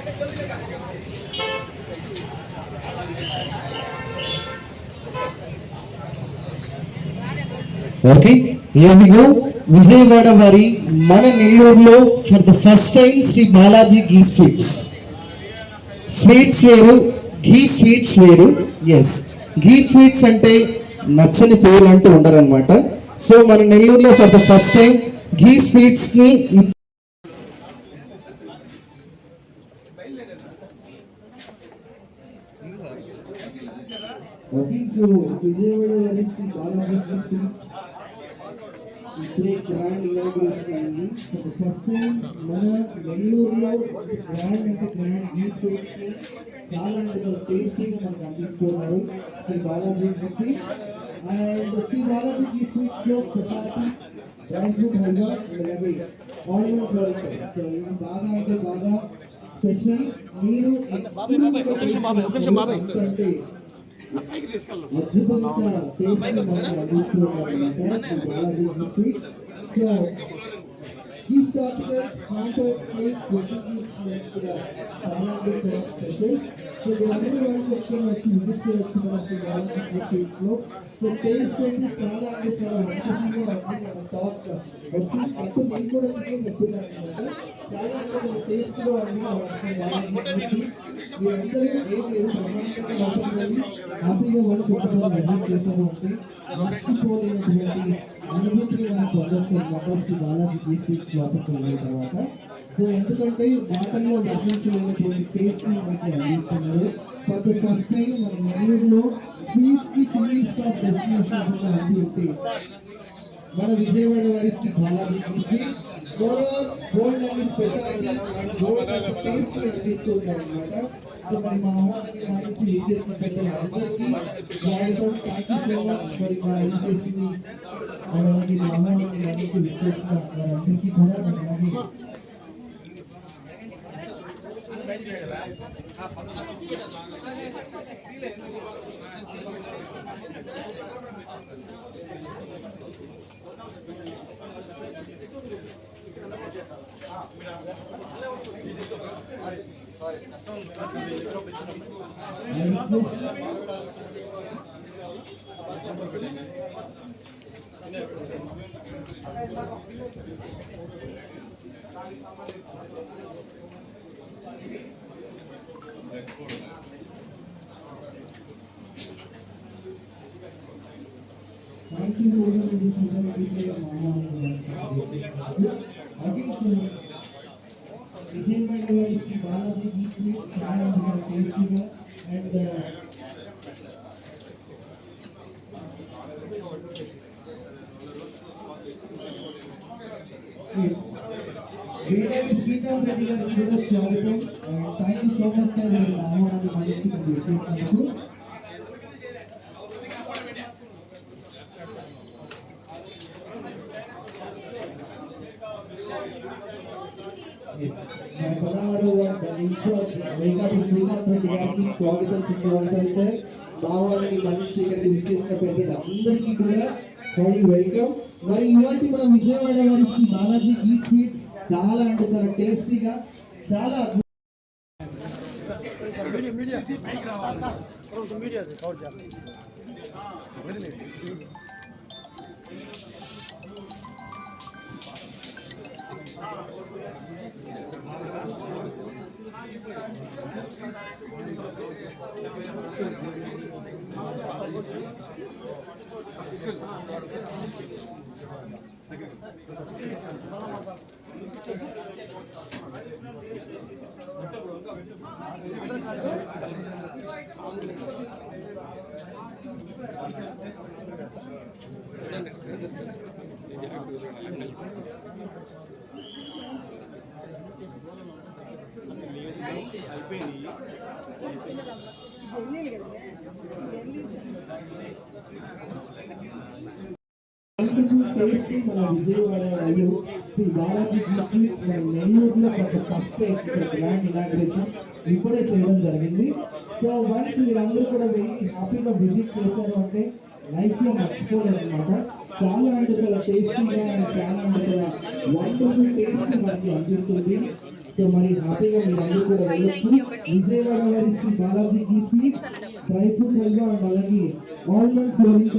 Okay, here we go. Vijayawada వారి మన నెల్లూరులో for the first time Sri Balaji ghee sweets. Sweets వేరు, ఘీ స్వీట్స్ వేరు. ఎస్, ఘీ స్వీట్స్ అంటే నచ్చని పేర్లు అంటూ ఉండరనమాట. సో మన నెల్లూరులో for the first time ghee sweets ని విజయవాడ వారి శ్రీ బాలాజీ ఘీ స్వీట్స్ ఇప్పుడే గ్రాండ్ ఇనాగ్రేషన్ అయింది. ఫస్ట్ టైం మన నెల్లూరులో గ్రాండ్ అంటే గ్రాండ్ ఘీ స్వీట్స్ ని చాలా టేస్టీగా మనకు అందిస్తున్నారు Shri Balaji ghee sweets. And Shri Balaji ghee sweets లో స్పెషాలిటీ డ్రై ఫ్రూట్ హల్వా అలాగే ఆల్మండ్ వెల్కమ్. సో ఇది బాగా అంటే బాగా స్పెషల్. మీరు అంటే అద్భుతంగా These documents contact state refugees చాలా స్పెషల్. సో అందరూ వచ్చి విజిట్ చేయొచ్చు మనకి లో. సో టేస్ట్ అయితే చాలా అంటే చాలా అద్భుతంగా టాక్ వచ్చి అంటే మీకు కూడా చెప్తున్నాను అనమాట. చాలా అంటే టేస్ట్లో అన్నీ మీరందరూ ఏం లేదు హ్యాపీగా వాళ్ళు విజిట్ చేశారు అంటే మర్చిపోలేనటువంటి అనుభూతిని మనం పొందొచ్చు అనమాట శ్రీ బాలాజీ ఘీ స్వీట్స్ లోపలికి వెళ్ళిన తర్వాత. సో ఎందుకంటే మాటల్లో వర్ణించలేనటువంటి టేస్ట్ ని మనకి అందిస్తున్నారు. ఫర్ ద ఫస్ట్ టైం మన నెల్లూరులో స్వీట్స్ కి సింగిల్ స్టాప్ డెస్టినేషన్ అంది ఉంటే మన విజయవాడ వారి Shri Balaji ghee sweets gold and speciality gold taste ని అందిస్తున్నారు అనమాట. సో మరి మా ఆహారానికి మంచి చేసిన పెద్దలు అందరికీ స్వాగతం. Thank you so much. మరి మా చేసింది అలాగే మా ఆహారానికి మంచి విచ్చేసిన వారందరికీ కూడా అలాగే Thank you for Balaji Ghee Sweets, tasty and speaker Reddy గారికి కూడా స్వాగతం. Thank you so much sir ఆహ్వానాన్ని మన్నించి చేసినందుకు. స్వాగతం చెప్పుకుంటారు సార్. ఆహ్వానాన్ని మన్నించి ఇక్కడికి విచ్చేసిన పెద్దలు అందరికీ కూడా వెల్కమ్. మరి ఇలాంటి మన విజయవాడ వారి శ్రీ బాలాజీ ఘీ స్వీట్స్ చాలా అంటే చాలా టేస్టీగా చాలా మన విజయవాడలో శ్రీ బాలాజీ ఘీ స్వీట్స్ నెల్లూరులో ఫస్ట్ గ్రాండ్ ఇనాగ్రేషన్ ఇప్పుడే చేయడం జరిగింది. సో వన్స్ మీరందరూ కూడా వెళ్ళి హ్యాపీగా విజిట్ చేశారు అంటే లైఫ్ లో మర్చిపోలేదు అనమాట. చాలా అంటే చాలా టేస్టీగా చాలా అంటే చాలా వండర్ఫుల్ టేస్ట్ మనకి అందిస్తుంది. సో మరి హ్యాపీగా మీరు అందరూ కూడా వెళ్ళొచ్చు. విజయవాడ వారి Shri Balaji ghee sweets dry fruit halwa and అలాగే ఆల్మండ్ ఫ్లోరింగ్